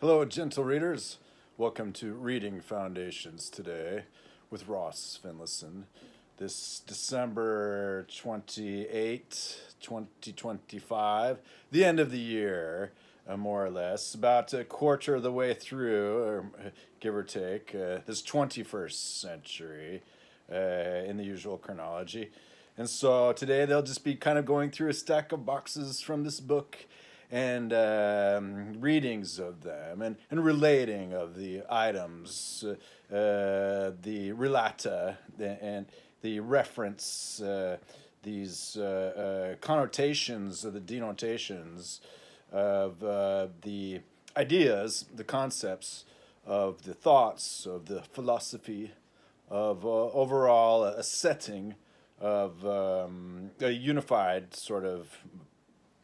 Hello, gentle readers. Welcome to Reading Foundations today with Ross Finlayson. This December 28, 2025, the end of the year, more or less, about a quarter of the way through, or give or take, this 21st century in the usual chronology. And so today they'll just be kind of going through a stack of boxes from this book and readings of them and relating of the items, the relata and the reference, these connotations or the denotations of the ideas, the concepts of the thoughts, of the philosophy, of overall a setting of a unified sort of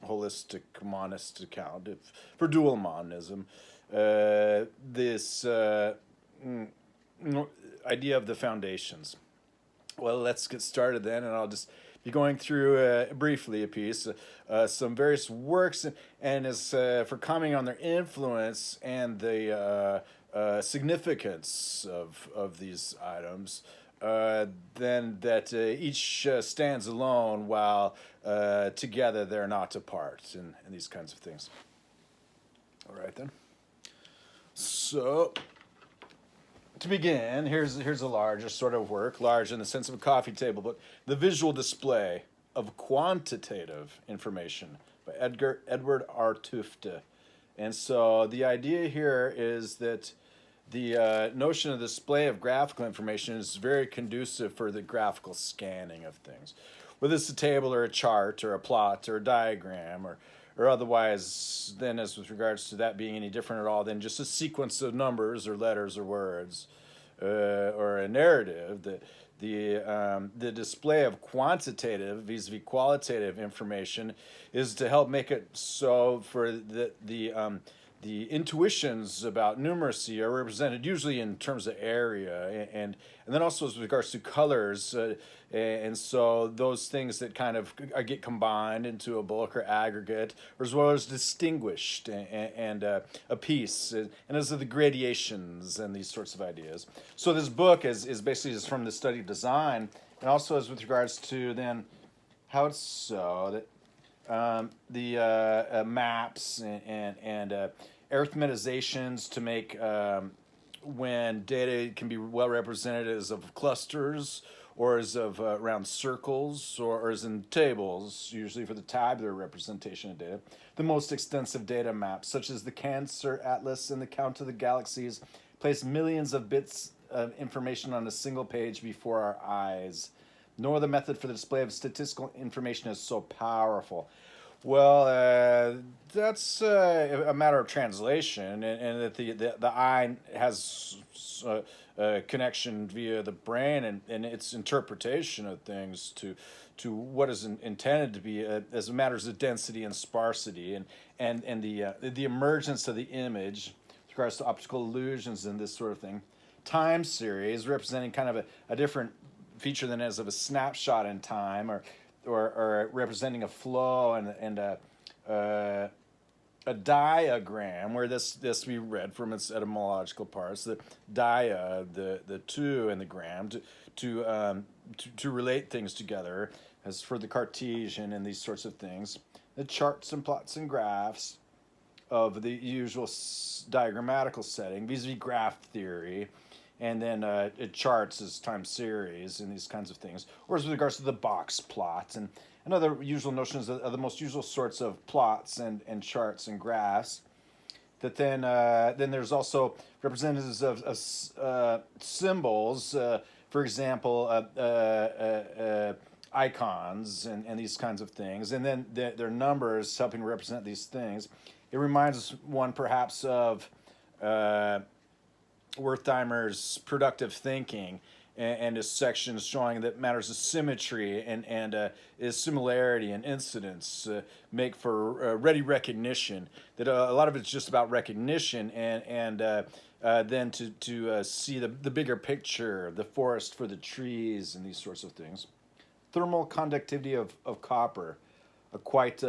holistic monist account for dual monism. This idea of the foundations. Well, let's get started then, and I'll just be going through briefly a piece, some various works, and as for commenting on their influence and the significance of these items. Then that each stands alone while together they're not apart, and these kinds of things. All right then. So to begin, here's a larger sort of work, large in the sense of a coffee table book, The Visual Display of Quantitative Information by Edward R. Tufte. And so the idea here is that the notion of display of graphical information is very conducive for the graphical scanning of things. Whether it's a table or a chart or a plot or a diagram or otherwise, then as with regards to that being any different at all than just a sequence of numbers or letters or words or a narrative, the display of quantitative vis-a-vis qualitative information is to help make it so for the intuitions about numeracy are represented usually in terms of area and then also with regards to colors, and so those things that kind of get combined into a bulk or aggregate, as well as distinguished and a piece, and as are the gradations and these sorts of ideas. So this book is basically just from the study of design, and also as with regards to then how it's so that the maps and arithmetizations to make when data can be well represented as of clusters or as of round circles or as in tables, usually for the tabular representation of data. The most extensive data maps, such as the Cancer Atlas and the Count of the Galaxies, place millions of bits of information on a single page before our eyes. Nor the method for the display of statistical information is so powerful. Well, that's a matter of translation, and that the eye has a connection via the brain and its interpretation of things to what is intended to be as matters of density and sparsity, and the emergence of the image with regards to optical illusions and this sort of thing. Time series representing kind of a different feature than as of a snapshot in time or representing a flow and a diagram, where this we read from its etymological parts, the dia, the two, and the gram to relate things together, as for the Cartesian and these sorts of things. The charts and plots and graphs of the usual diagrammatical setting, vis-a-vis graph theory, and then it charts as time series and these kinds of things, or as with regards to the box plot and other usual notions of the most usual sorts of plots and charts and graphs. That then there's also representatives of symbols, for example, icons and these kinds of things, and then their numbers helping represent these things. It reminds one perhaps of Wertheimer's productive thinking and his sections showing that matters of symmetry and is similarity and incidence make for ready recognition. That a lot of it's just about recognition and then to see the bigger picture, the forest for the trees and these sorts of things. Thermal conductivity of copper, a quite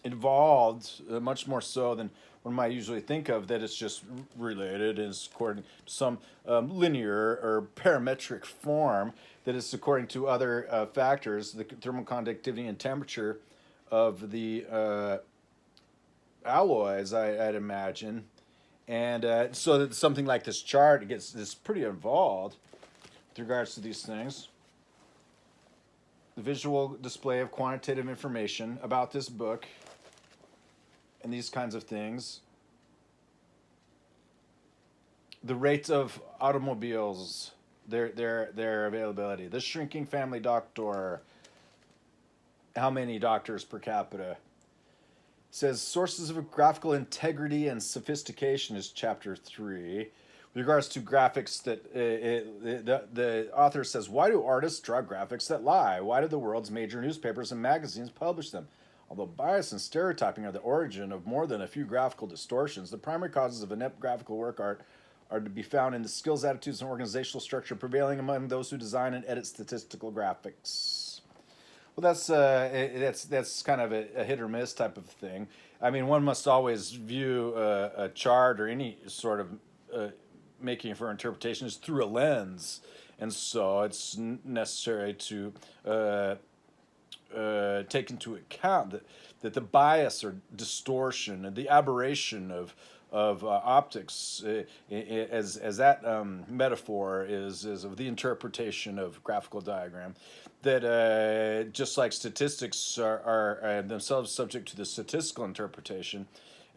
involved, much more so than one might usually think of, that it's just related, is according to some linear or parametric form, that is according to other factors, the thermal conductivity and temperature of the alloys, I'd imagine. And so that something like this chart is pretty involved with regards to these things. The visual display of quantitative information about this book and these kinds of things. The rate of automobiles, their availability. The shrinking family doctor, how many doctors per capita. It says sources of graphical integrity and sophistication is chapter 3. With regards to graphics, that the author says, why do artists draw graphics that lie? Why do the world's major newspapers and magazines publish them? Although bias and stereotyping are the origin of more than a few graphical distortions, the primary causes of inept graphical work art are to be found in the skills, attitudes, and organizational structure prevailing among those who design and edit statistical graphics. Well, that's kind of a hit or miss type of thing. I mean, one must always view a chart or any sort of making for interpretation is through a lens, and so it's necessary to take into account that the bias or distortion and the aberration of optics, as that metaphor is of the interpretation of graphical diagram, that just like statistics are themselves subject to the statistical interpretation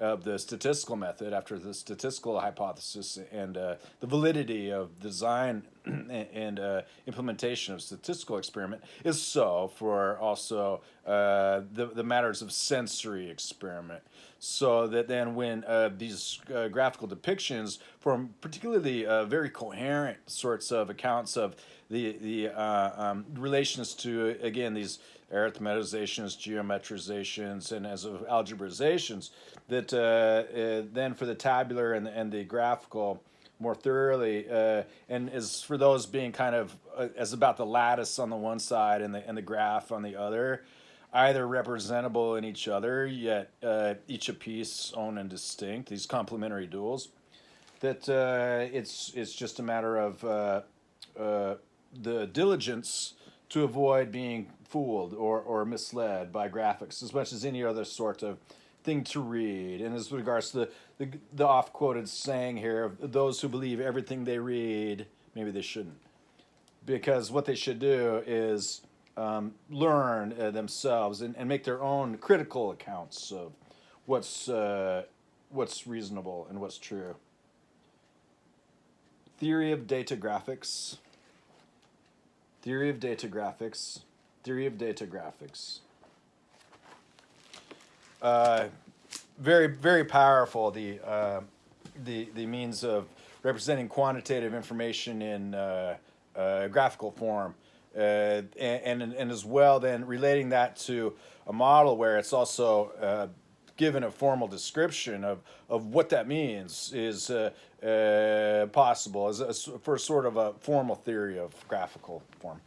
of the statistical method after the statistical hypothesis, and the validity of design and implementation of statistical experiment is so for also the matters of sensory experiment. So that then when these graphical depictions form particularly very coherent sorts of accounts of the relations to, again, these arithmetizations, geometrizations, and as of algebraizations, that then for the tabular and the graphical more thoroughly, and as for those being kind of as about the lattice on the one side and the graph on the other, either representable in each other, yet each a piece own and distinct, these complementary duals, that it's just a matter of the diligence to avoid being fooled or misled by graphics as much as any other sort of thing to read. And as regards to the oft-quoted saying here of those who believe everything they read, maybe they shouldn't. Because what they should do is learn themselves and make their own critical accounts of what's reasonable and what's true. Theory of data graphics. Theory of data graphics. Theory of data graphics. Very, very powerful. The means of representing quantitative information in graphical form, and as well then relating that to a model where it's also given a formal description of what that means is possible for sort of a formal theory of graphical form.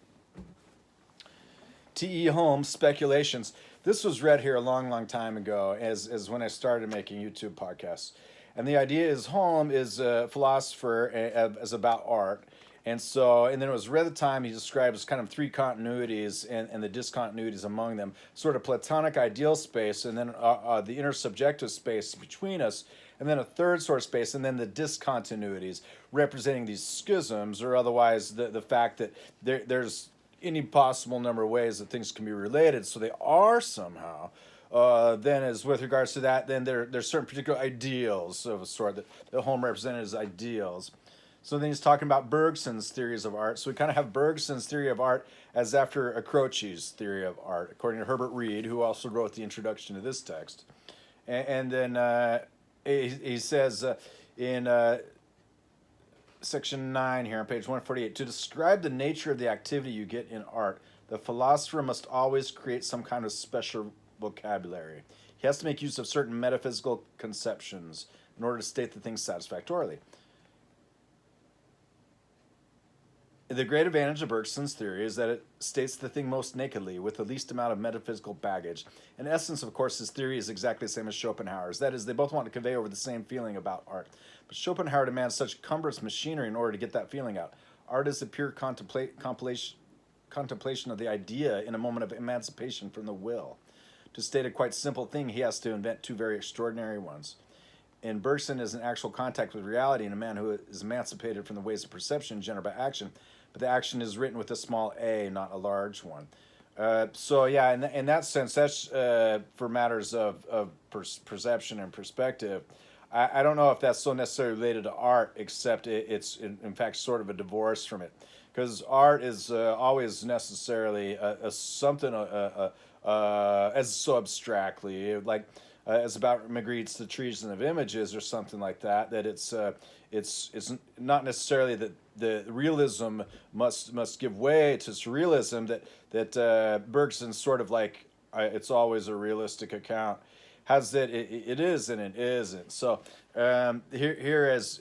T.E. Hulme's Speculations. This was read here a long, long time ago as when I started making YouTube podcasts. And the idea is Hulme is a philosopher as about art. And then it was read at the time he describes kind of three continuities and the discontinuities among them, sort of Platonic ideal space, and then the intersubjective space between us, and then a third sort of space, and then the discontinuities representing these schisms, or otherwise the fact that there's any possible number of ways that things can be related, so they are somehow. Then as with regards to that, then there's certain particular ideals of a sort that Hulme represented as ideals. So then he's talking about Bergson's theories of art. So we kind of have Bergson's theory of art as after Croce's theory of art, according to Herbert Reed, who also wrote the introduction to this text. And then he says in section 9 here on page 148, to describe the nature of the activity you get in art, the philosopher must always create some kind of special vocabulary. He has to make use of certain metaphysical conceptions in order to state the thing satisfactorily. The great advantage of Bergson's theory is that it states the thing most nakedly, with the least amount of metaphysical baggage. In essence, of course, his theory is exactly the same as Schopenhauer's. That is, they both want to convey over the same feeling about art. But Schopenhauer demands such cumbrous machinery in order to get that feeling out. Art is a pure contemplation of the idea in a moment of emancipation from the will. To state a quite simple thing, he has to invent two very extraordinary ones. In Bergson is an actual contact with reality in a man who is emancipated from the ways of perception generated by action, but the action is written with a small a, not a large one. So yeah, in that sense, that's for matters of perception and perspective. I don't know if that's so necessarily related to art, except it's in fact sort of a divorce from it, because art is always necessarily something as so abstractly like. As about Magritte's The Treason of Images or something like that, that it's not necessarily that the realism must give way to surrealism, that Bergson's sort of like it's always a realistic account, has that it is and it isn't. So here as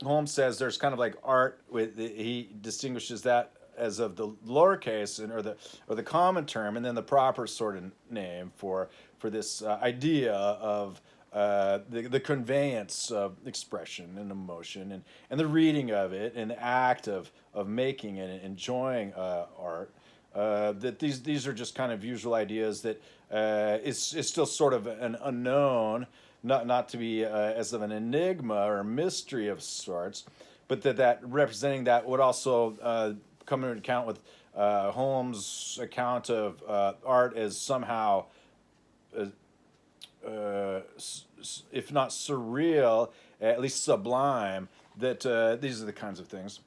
Holmes says, there's kind of like art with he distinguishes that as of the lowercase and or the common term, and then the proper sort of name for this idea of the conveyance of expression and emotion and the reading of it and the act of making it and enjoying art. That these are just kind of usual ideas that it's still sort of an unknown, not to be as of an enigma or a mystery of sorts, but that representing that would also come into account with Holmes' account of art as somehow, if not surreal, at least sublime. That these are the kinds of things.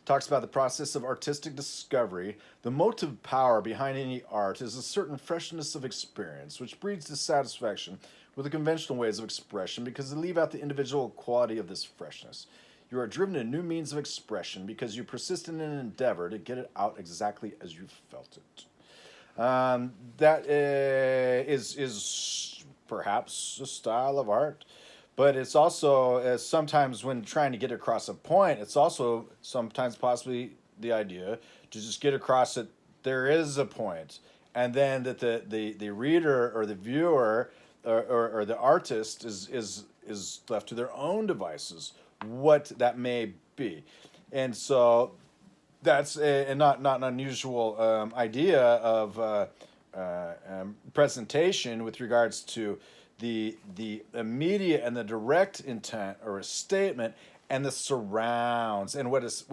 Talks about the process of artistic discovery. The motive power behind any art is a certain freshness of experience, which breeds dissatisfaction with the conventional ways of expression because they leave out the individual quality of this freshness. You are driven to new means of expression because you persist in an endeavor to get it out exactly as you felt it. That is perhaps a style of art, but it's also sometimes when trying to get across a point, it's also sometimes possibly the idea to just get across that there is a point, and then that the reader or the viewer or the artist is left to their own devices what that may be. And so that's not an unusual idea of presentation with regards to the immediate and the direct intent or a statement and the surrounds and what is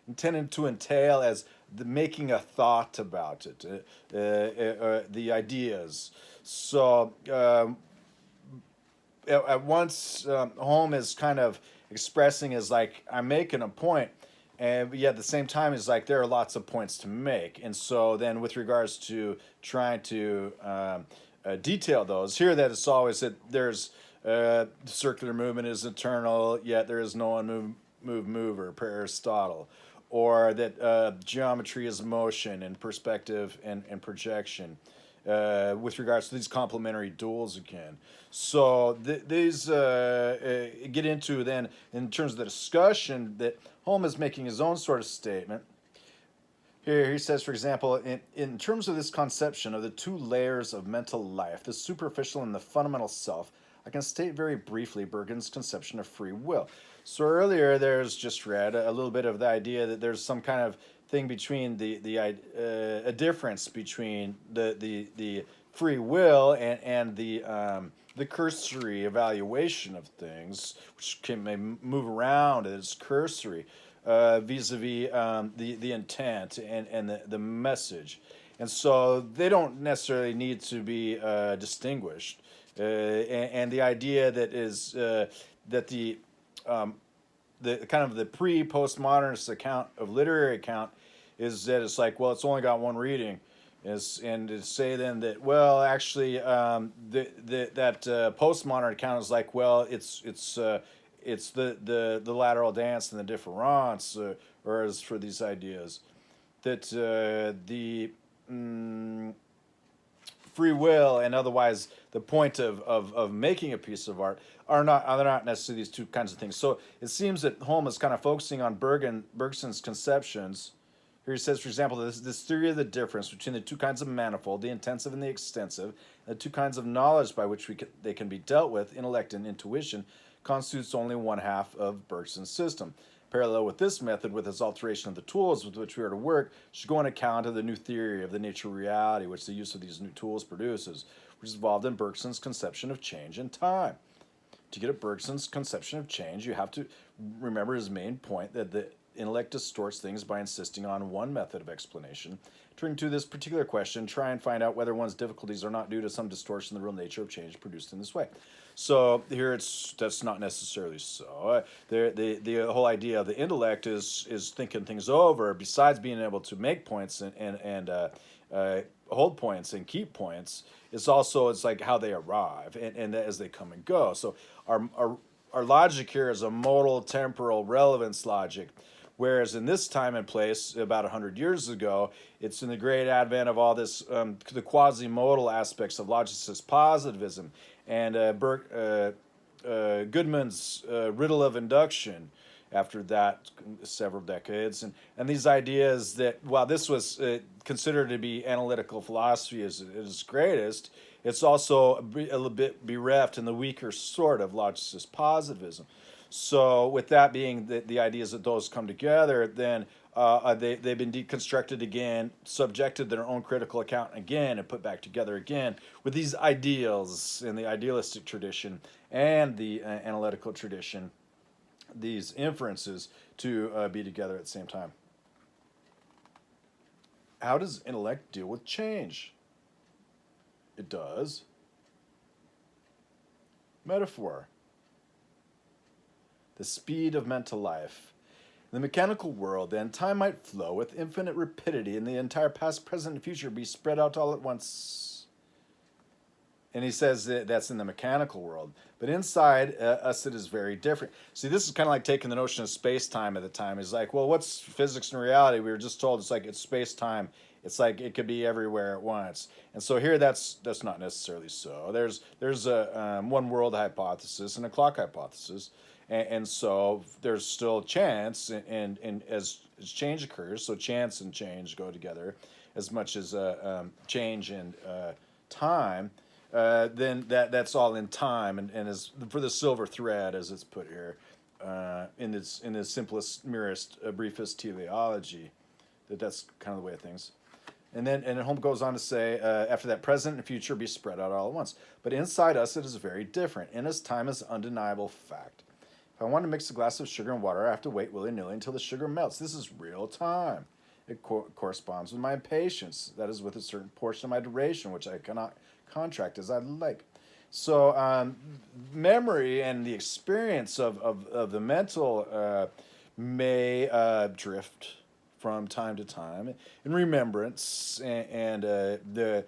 intended to entail as the making a thought about it, the ideas. So at once Holme is kind of expressing as like I'm making a point, and yet at the same time is like there are lots of points to make. And so then with regards to trying to detail those here, that it's always that there's circular movement is eternal, yet there is no unmoved mover per Aristotle, or that geometry is motion and perspective and projection. With regards to these complementary duals again. So these get into then, in terms of the discussion, that Holme is making his own sort of statement. Here he says, for example, in terms of this conception of the two layers of mental life, the superficial and the fundamental self, I can state very briefly Bergson's conception of free will. So earlier there's just read a little bit of the idea that there's some kind of thing between a difference between the free will and the cursory evaluation of things, which may move around as cursory, vis-a-vis the intent and the message. And so they don't necessarily need to be distinguished. And the idea that is that the kind of the pre-postmodernist account of literary account is that it's like, well, it's only got one reading, and to say then that, well, actually that postmodern account is like, well, it's the lateral dance and the difference, or as for these ideas that the free will and otherwise the point of making a piece of art are not necessarily these two kinds of things. So it seems that Hulme is kind of focusing on Bergson's conceptions. Here he says, for example, this theory of the difference between the two kinds of manifold, the intensive and the extensive, and the two kinds of knowledge by which they can be dealt with, intellect and intuition, constitutes only one half of Bergson's system. Parallel with this method, with its alteration of the tools with which we are to work, should go on account of the new theory of the nature of reality, which the use of these new tools produces, which is involved in Bergson's conception of change and time. To get at Bergson's conception of change, you have to remember his main point that the intellect distorts things by insisting on one method of explanation. Turning to this particular question, try and find out whether one's difficulties are not due to some distortion in the real nature of change produced in this way. So here that's not necessarily so. The whole idea of the intellect is thinking things over. Besides being able to make points and hold points and keep points, it's like how they arrive and as they come and go. So our logic here is a modal temporal relevance logic. Whereas in this time and place, about 100 years ago, it's in the great advent of all this, the quasi-modal aspects of logicist positivism and Goodman's riddle of induction after that several decades. And these ideas that while this was considered to be analytical philosophy at its greatest, it's also a little bit bereft in the weaker sort of logicist positivism. So with that being the ideas that those come together, then they've been deconstructed again, subjected to their own critical account again, and put back together again with these ideals in the idealistic tradition and the analytical tradition, these inferences to be together at the same time. How does intellect deal with change? It does. Metaphor. The speed of mental life. In the mechanical world, then, time might flow with infinite rapidity and the entire past, present, and future be spread out all at once. And he says that's in the mechanical world. But inside us, it is very different. See, this is kind of like taking the notion of space-time at the time. It's like, well, what's physics and reality? We were just told it's space-time. It's like it could be everywhere at once. And so here, that's not necessarily so. There's a one-world hypothesis and a clock hypothesis. And so there's still chance, and as change occurs, so chance and change go together as much as change and time, then that's all in time, and as for the silver thread, as it's put here, in the simplest, merest, briefest teleology, that's kind of the way of things. And Hulme goes on to say, after that, present and future be spread out all at once. But inside us, it is very different. In us, time is undeniable fact. If I want to mix a glass of sugar and water, I have to wait willy-nilly until the sugar melts. This is real time. It corresponds with my impatience. That is with a certain portion of my duration, which I cannot contract as I like. So memory and the experience of the mental may drift from time to time in remembrance and the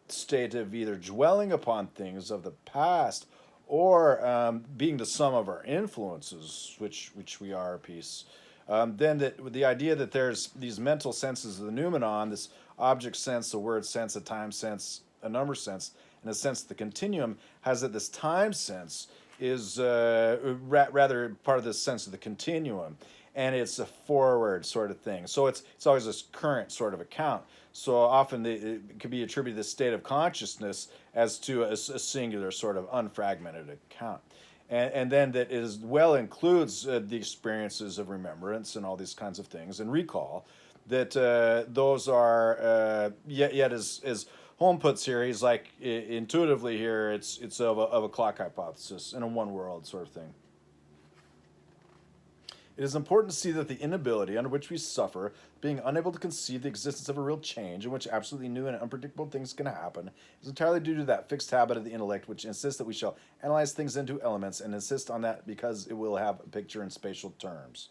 state of either dwelling upon things of the past or being the sum of our influences, which we are a piece. Then with the idea that there's these mental senses of the noumenon, this object sense, a word sense, a time sense, a number sense, and a sense of the continuum, has that this time sense is rather part of the sense of the continuum, and it's a forward sort of thing. So it's always this current sort of account. So often it could be attributed to this state of consciousness as to a singular sort of unfragmented account. And then that it as well includes the experiences of remembrance and all these kinds of things, and recall, that those are, yet as Hulme puts here, he's like, intuitively here, it's of a clock hypothesis and a one world sort of thing. It is important to see that the inability under which we suffer, being unable to conceive the existence of a real change in which absolutely new and unpredictable things can happen, is entirely due to that fixed habit of the intellect which insists that we shall analyze things into elements, and insist on that because it will have a picture in spatial terms.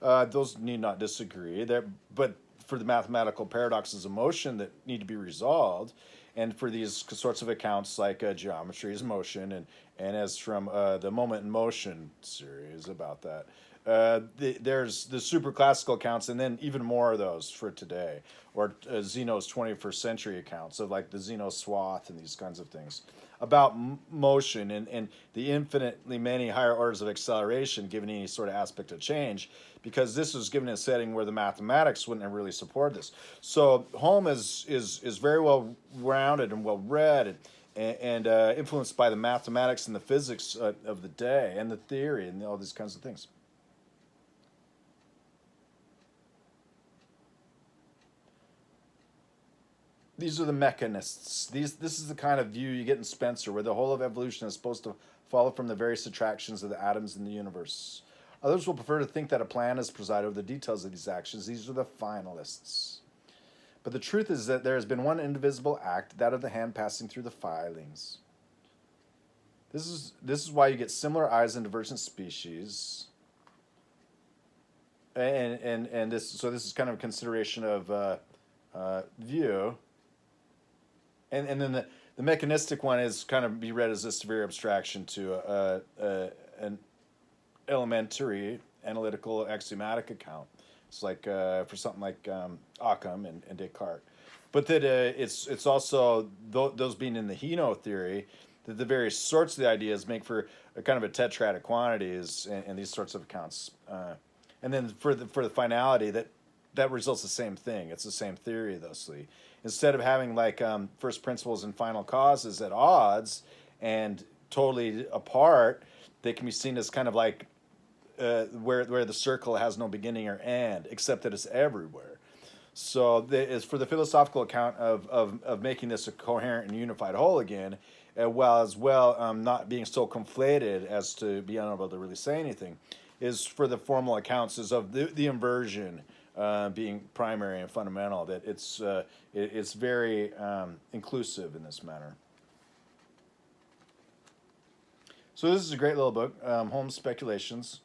Those need not disagree, but for the mathematical paradoxes of motion that need to be resolved, and for these sorts of accounts like geometry is motion, and as from the Moment in Motion series about that, There's the super classical accounts, and then even more of those for today, or Zeno's 21st century accounts of like the Zeno swath and these kinds of things about motion and the infinitely many higher orders of acceleration given any sort of aspect of change, because this was given a setting where the mathematics wouldn't have really support this. So Hulme is very well rounded and well read and influenced by the mathematics and the physics of the day and the theory and all these kinds of things. These are the mechanists. This is the kind of view you get in Spencer, where the whole of evolution is supposed to follow from the various attractions of the atoms in the universe. Others will prefer to think that a plan has presided over the details of these actions. These are the finalists. But the truth is that there has been one indivisible act, that of the hand passing through the filings. This is why you get similar eyes in divergent species. And this is kind of a consideration of view. And then the mechanistic one is kind of be read as a severe abstraction to an elementary analytical axiomatic account. It's like for something like Occam and Descartes. But that it's also, those being in the Hino theory, that the various sorts of the ideas make for a kind of a tetrad of quantities and these sorts of accounts. And then for the finality, that results the same thing. It's the same theory, thusly. Instead of having like first principles and final causes at odds and totally apart, they can be seen as kind of like where the circle has no beginning or end, except that it's everywhere. So it's for the philosophical account of making this a coherent and unified whole again, while as well not being so conflated as to be unable to really say anything, is for the formal accounts is of the inversion being primary and fundamental, that it's very inclusive in this manner. So this is a great little book, Hulme's Speculations,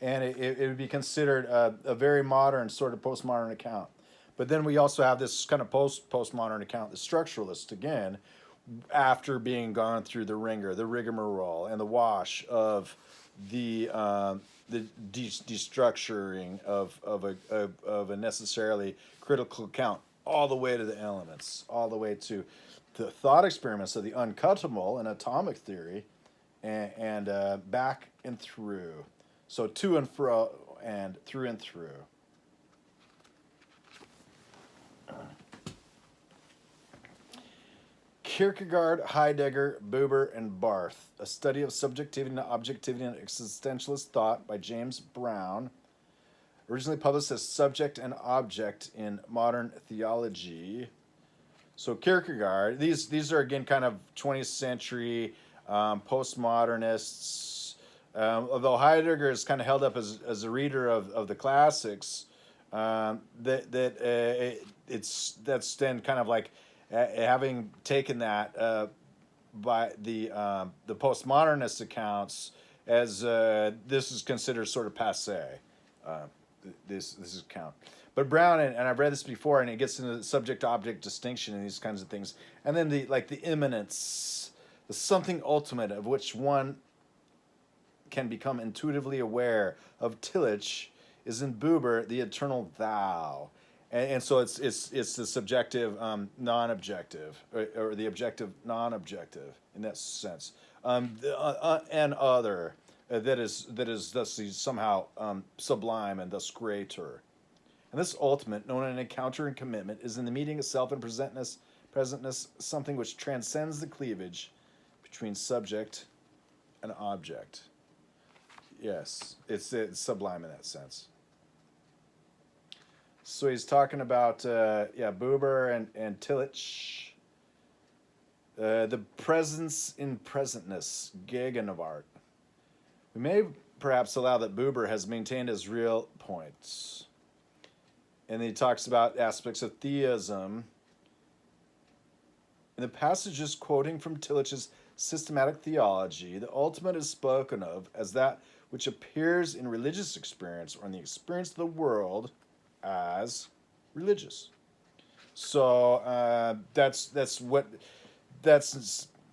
and it would be considered a very modern sort of postmodern account. But then we also have this kind of postmodern account, the structuralist again, after being gone through the rigmarole, and the wash of the destructuring of a necessarily critical account, all the way to the elements, all the way to the thought experiments of the uncuttable and atomic theory, and back and through. So to and fro and through and through. Kierkegaard, Heidegger, Buber, and Barth, A Study of Subjectivity and Objectivity in Existentialist Thought by James Brown, originally published as Subject and Object in Modern Theology. So Kierkegaard, these are again kind of 20th century postmodernists, although Heidegger is kind of held up as a reader of the classics, that's then kind of like having taken that by the postmodernist accounts as this is considered sort of passé, this account. But Brown, and I've read this before, and it gets into the subject-object distinction and these kinds of things, and then the immanence, the something ultimate of which one can become intuitively aware of Tillich, is in Buber the eternal thou. And so it's the subjective non-objective, or the objective non-objective in that sense, and other that is thus somehow sublime and thus greater. And this ultimate, known as an encounter and commitment, is in the meeting of self and presentness, something which transcends the cleavage between subject and object. Yes, it's sublime in that sense. So he's talking about Buber and Tillich. The presence in presentness, gegenwart. We may perhaps allow that Buber has maintained his real points. And then he talks about aspects of theism. In the passages quoting from Tillich's systematic theology, the ultimate is spoken of as that which appears in religious experience or in the experience of the world as religious. So that's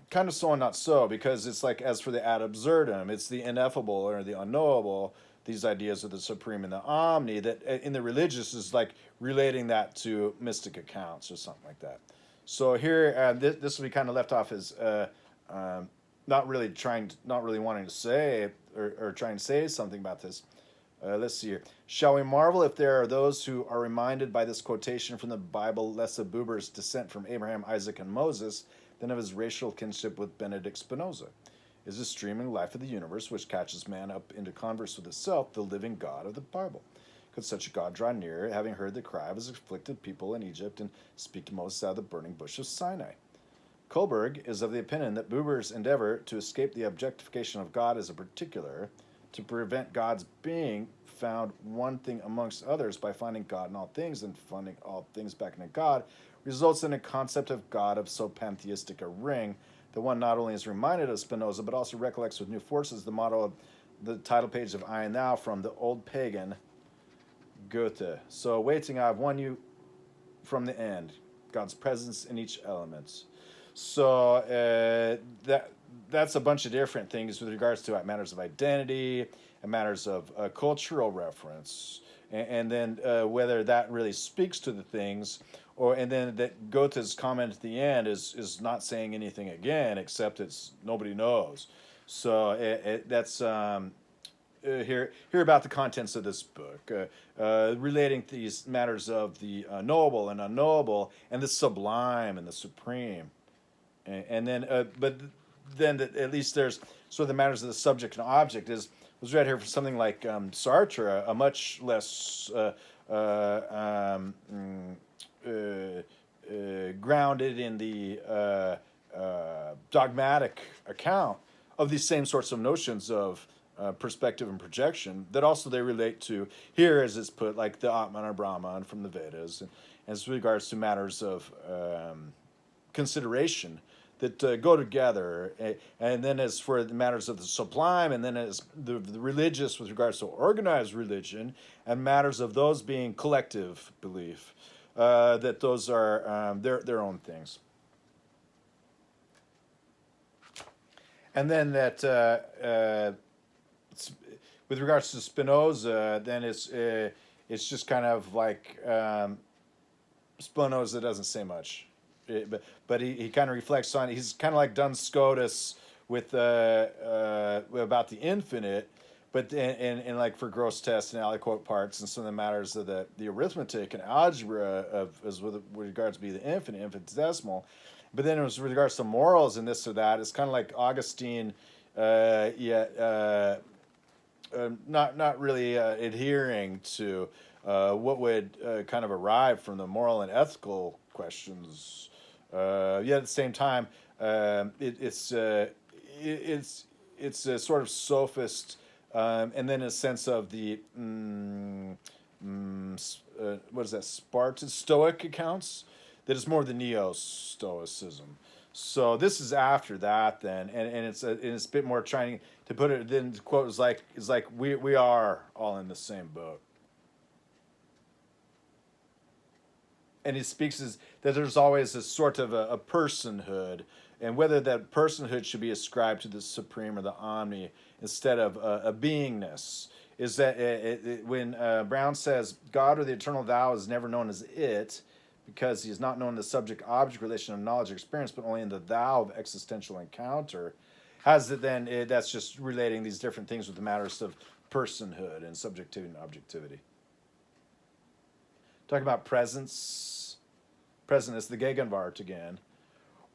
kind of so and not so, because it's like, as for the ad absurdum, it's the ineffable or the unknowable, these ideas of the supreme and the omni, that in the religious is like relating that to mystic accounts or something like that. So here, this will be kind of left off as not really wanting to say or trying to say something about this. Let's see here. Shall we marvel if there are those who are reminded by this quotation from the Bible less of Buber's descent from Abraham, Isaac, and Moses than of his racial kinship with Benedict Spinoza? Is the streaming life of the universe, which catches man up into converse with itself, the living God of the Bible? Could such a God draw near, having heard the cry of his afflicted people in Egypt, and speak to Moses out of the burning bush of Sinai? Kohlberg is of the opinion that Buber's endeavor to escape the objectification of God as a particular, to prevent God's being found one thing amongst others by finding God in all things and finding all things back into God, results in a concept of God of so pantheistic a ring that one not only is reminded of Spinoza, but also recollects with new forces the motto of the title page of I and Thou from the old pagan Goethe. So waiting, I have won you from the end, God's presence in each element. So that's a bunch of different things with regards to matters of identity and matters of cultural reference, and then whether that really speaks to the things, and then that Goethe's comment at the end is not saying anything again, except it's nobody knows. So that's hear about the contents of this book, relating these matters of the knowable and unknowable, and the sublime and the supreme. And then, but then at least there's sort of the matters of the subject and object was read here for something like Sartre, a much less grounded in the dogmatic account of these same sorts of notions of perspective and projection that also they relate to here, as it's put, like the Atman or Brahman from the Vedas, and as regards to matters of consideration that go together, and then as for the matters of the sublime, and then as the religious with regards to organized religion, and matters of those being collective belief, that those are their own things. And then that with regards to Spinoza, then it's just kind of like Spinoza doesn't say much. But he kind of reflects on it. He's kind of like Duns Scotus with about the infinite, but and like for gross tests and aliquot parts and some of the matters of the arithmetic and algebra as with regards to be the infinite, infinitesimal. But then as with regards to morals and this or that, it's kind of like Augustine, not really adhering to what would kind of arrive from the moral and ethical questions. Yet at the same time, it's a sort of sophist, and then a sense of the what is that, Spartan Stoic accounts, that is more the neo-Stoicism. So this is after that then, and it's a bit more trying to put it. Then the quote is like we are all in the same boat. And he speaks as that there's always a sort of a personhood, and whether that personhood should be ascribed to the supreme or the omni instead of a beingness. Is that when Brown says God or the eternal thou is never known as it, because he is not known in the subject-object relation of knowledge or experience, but only in the thou of existential encounter, has it then, that's just relating these different things with the matters of personhood and subjectivity and objectivity. Talking about presence. Present is the gegenwart again,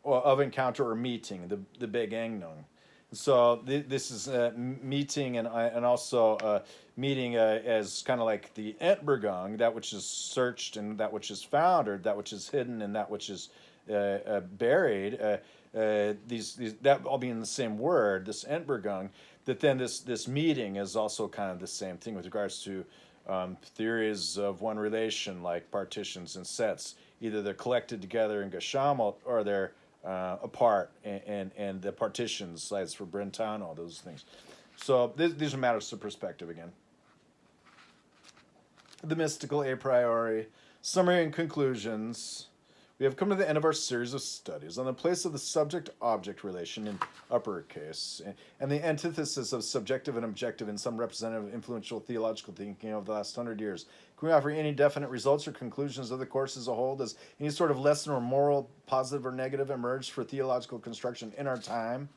or of encounter or meeting, the begegnung. So this is meeting and also meeting as kind of like the Entbergung, that which is searched and that which is found, or that which is hidden and that which is buried. These that all being the same word, this Entbergung. That then this meeting is also kind of the same thing with regards to theories of one relation, like partitions and sets. Either they're collected together in Geschammelt, or they're apart, and the partitions, slides for Brentano, those things. So these are matters of perspective again. The mystical a priori, summary and conclusions, We have come to the end of our series of studies on the place of the subject-object relation in uppercase and the antithesis of subjective and objective in some representative influential theological thinking of the last 100 years. Can we offer any definite results or conclusions of the course as a whole? Does any sort of lesson or moral, positive or negative, emerge for theological construction in our time?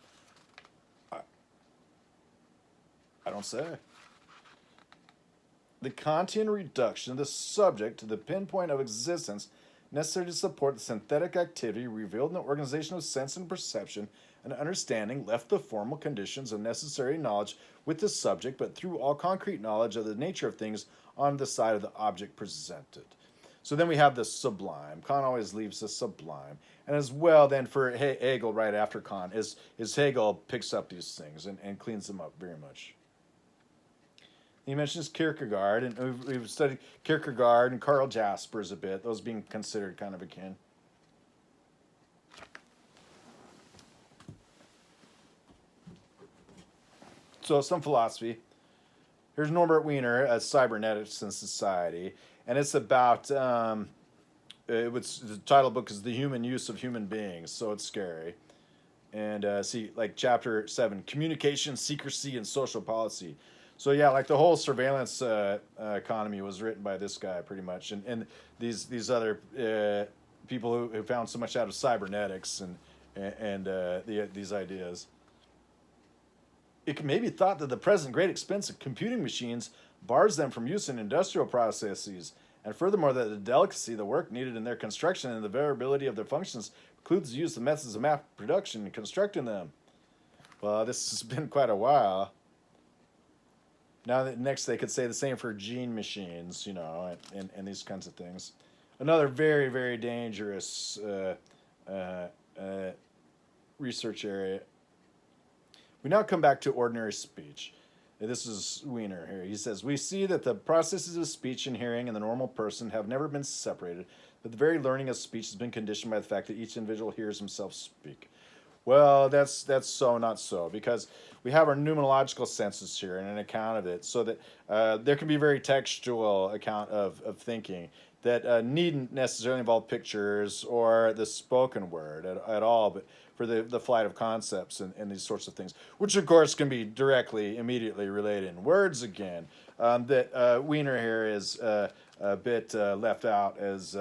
I don't say. The Kantian reduction of the subject to the pinpoint of existence necessary to support the synthetic activity revealed in the organization of sense and perception and understanding left the formal conditions of necessary knowledge with the subject, but threw all concrete knowledge of the nature of things on the side of the object presented. So then we have the sublime. Kant always leaves the sublime. And as well then for Hegel right after Kant is Hegel picks up these things and cleans them up very much. He mentions Kierkegaard, and we've studied Kierkegaard and Carl Jaspers a bit, those being considered kind of akin. So some philosophy. Here's Norbert Wiener, Cybernetics and Society, and it's about, the title book is The Human Use of Human Beings, so it's scary. And see, like chapter 7, Communication, Secrecy, and Social Policy. So yeah, like the whole surveillance economy was written by this guy pretty much, and these other people who found so much out of cybernetics and these ideas. It may be thought that the present great expense of computing machines bars them from use in industrial processes, and furthermore that the delicacy of the work needed in their construction and the variability of their functions precludes the use of methods of mass production in constructing them. Well, this has been quite a while. Now, next they could say the same for gene machines, and these kinds of things. Another very, very dangerous research area. We now come back to ordinary speech. This is Wiener here. He says, we see that the processes of speech and hearing in the normal person have never been separated, but the very learning of speech has been conditioned by the fact that each individual hears himself speak. Well, that's so not so, because we have our numerological senses here and an account of it, so that there can be very textual account of thinking that needn't necessarily involve pictures or the spoken word at all, but for the flight of concepts and these sorts of things, which of course can be directly, immediately related in words again. That Wiener here is a bit left out as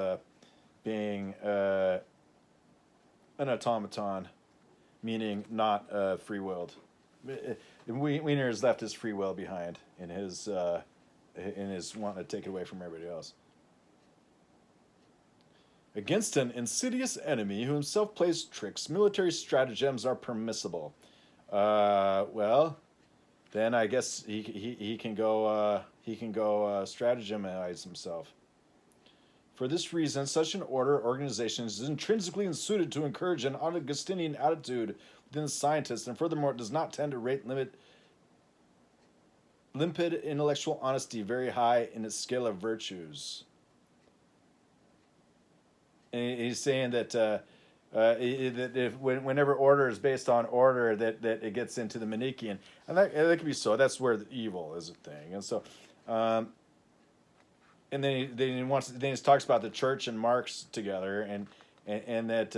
being an automaton, meaning not free-willed. Wiener has left his free will behind in his wanting to take it away from everybody else. Against an insidious enemy who himself plays tricks, military stratagems are permissible. Well, then I guess he can go stratagemize himself. For this reason, such an order or organization is intrinsically unsuited to encourage an Augustinian attitude within the scientist, and furthermore, it does not tend to rate limpid intellectual honesty very high in its scale of virtues. And he's saying that whenever order is based on order, that it gets into the Manichaean, and that could be so. That's where the evil is a thing, and so. And then he talks about the church and Marx together, and that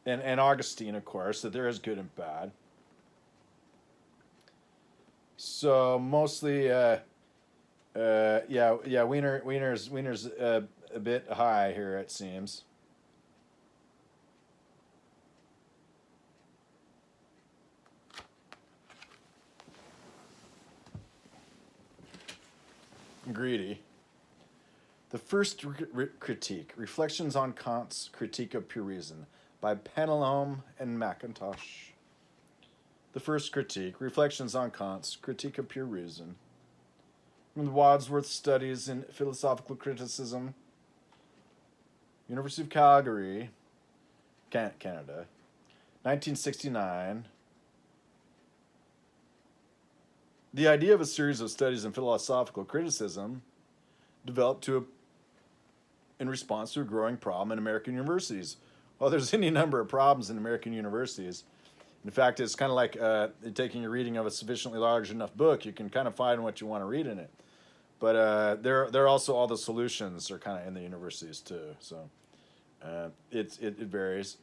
and Augustine, of course, that there is good and bad. So mostly, Wiener's a bit high here, it seems. Greedy. The first critique, Reflections on Kant's Critique of Pure Reason, by Penelhum and Macintosh. The first critique, Reflections on Kant's Critique of Pure Reason. From the Wadsworth Studies in Philosophical Criticism, University of Calgary, Canada, 1969. The idea of a series of studies in philosophical criticism developed in response to a growing problem in American universities. Well, there's any number of problems in American universities. In fact, it's kind of like taking a reading of a sufficiently large enough book. You can kind of find what you want to read in it. But there are also all the solutions are kind of in the universities too. So it varies.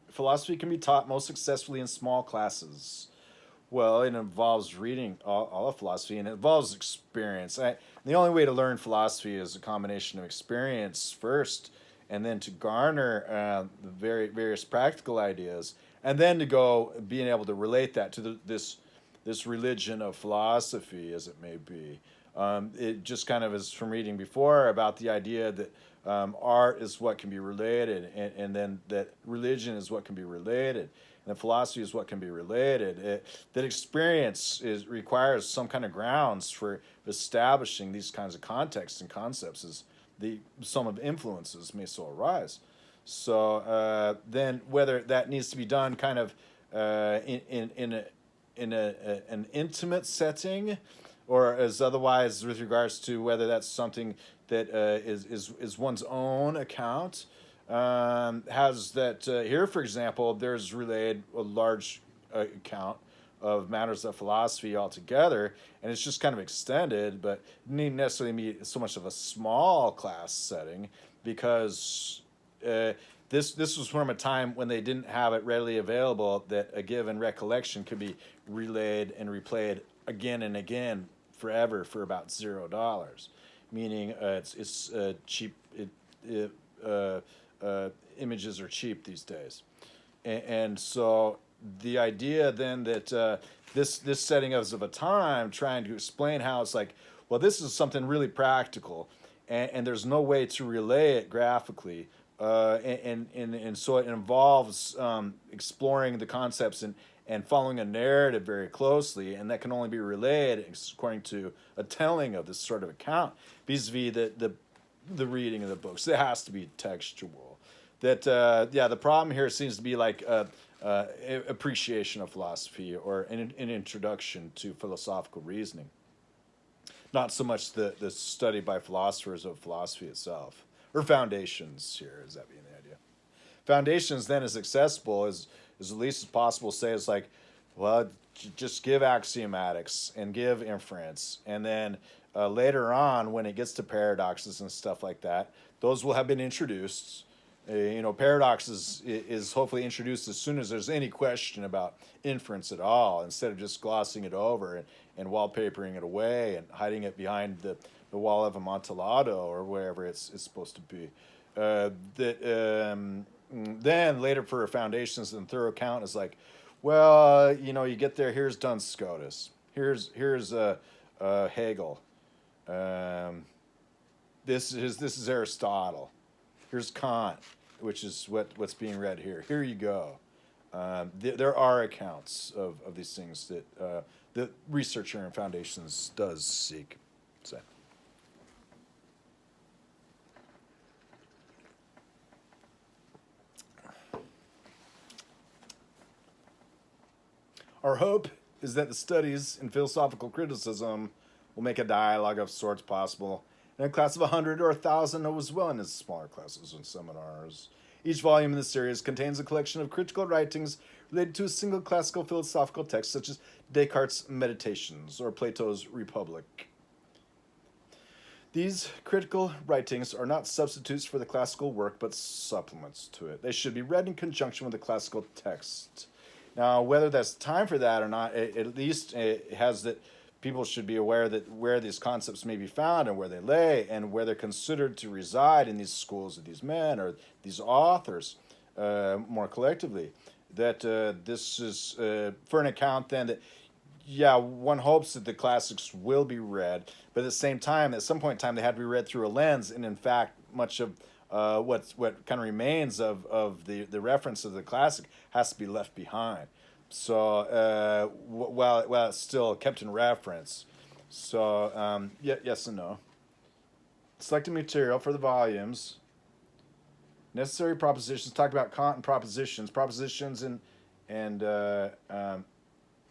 Philosophy can be taught most successfully in small classes. Well, it involves reading all of philosophy, and it involves experience. The only way to learn philosophy is a combination of experience first, and then to garner the various practical ideas, and then to go being able to relate that to this religion of philosophy, as it may be. It just kind of is from reading before about the idea that art is what can be related, and then that religion is what can be related, and that philosophy is what can be related. That experience requires some kind of grounds for establishing these kinds of contexts and concepts as the sum of influences may so arise. So then whether that needs to be done kind of in an intimate setting, or as otherwise with regards to whether that's something that is one's own account, has that here, for example, there's relayed a large account of matters of philosophy altogether, and it's just kind of extended, but it needn't necessarily be so much of a small class setting, because this was from a time when they didn't have it readily available that a given recollection could be relayed and replayed again and again forever for about $0, meaning it's cheap. Images are cheap these days, and so the idea then that this setting of a time trying to explain how it's like, well, this is something really practical, and there's no way to relay it graphically, and so it involves exploring the concepts and following a narrative very closely, and that can only be relayed according to a telling of this sort of account, vis-a-vis the reading of the books. It has to be textual. That the problem here seems to be like appreciation of philosophy, or an introduction to philosophical reasoning, not so much the study by philosophers of philosophy itself, or foundations here, is that being the idea. Foundations then is accessible as least as possible. Say it's like, well, just give axiomatics and give inference, and then later on when it gets to paradoxes and stuff like that, those will have been introduced. Paradoxes is hopefully introduced as soon as there's any question about inference at all, instead of just glossing it over and wallpapering it away and hiding it behind the wall of Amontillado or wherever it's supposed to be. Then later for foundations and thorough account is like, well, you get there. Here's Duns Scotus. Here's Hegel. This is Aristotle. Here's Kant, which is what's being read here. Here you go. There are accounts of these things that the researcher in foundations does seek. So. Our hope is that the studies in philosophical criticism will make a dialogue of sorts possible in a class of 100 or 1,000, as well as smaller classes and seminars. Each volume in the series contains a collection of critical writings related to a single classical philosophical text, such as Descartes' Meditations or Plato's Republic. These critical writings are not substitutes for the classical work, but supplements to it. They should be read in conjunction with the classical text. Now, whether that's time for that or not, at least it has that people should be aware that where these concepts may be found and where they lay and where they're considered to reside in these schools of these men or these authors more collectively. That this is for an account then that, one hopes that the classics will be read, but at the same time, at some point in time, they had to be read through a lens, and in fact, much of what kind of remains of the reference of the classic has to be left behind. So while it's still kept in reference. So yes and no. Selected material for the volumes. Necessary propositions. Talked about Kant and propositions. Propositions and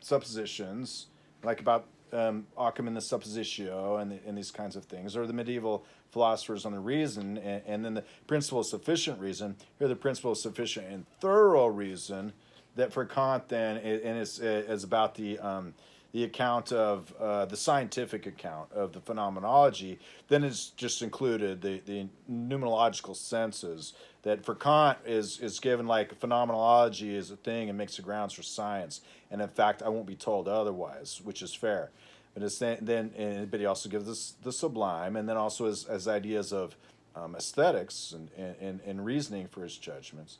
suppositions, like about Occam and the suppositio and these kinds of things, or the medieval philosophers on the reason, and then the principle of sufficient reason. Here, the principle of sufficient and thorough reason. That for Kant then, and it's about the the account of the scientific account of the phenomenology, then it's just included the numerological senses that for Kant is given like phenomenology is a thing and makes the grounds for science, and in fact I won't be told otherwise, which is fair. But it's but he also gives us the sublime, and then also as ideas of aesthetics and reasoning for his judgments.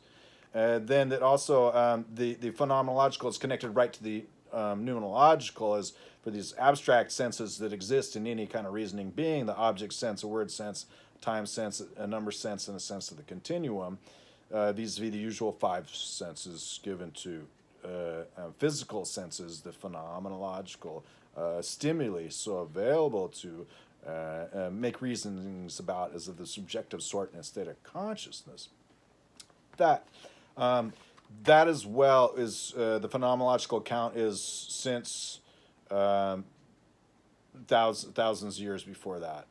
Then that also the phenomenological is connected right to the numerological as for these abstract senses that exist in any kind of reasoning being, the object sense, a word sense, time sense, a number sense, and a sense of the continuum. These would be the usual five senses given to physical senses, the phenomenological stimuli, so available to make reasonings about as of the subjective sort in a state of consciousness. That as well is the phenomenological account is since thousands of years before that,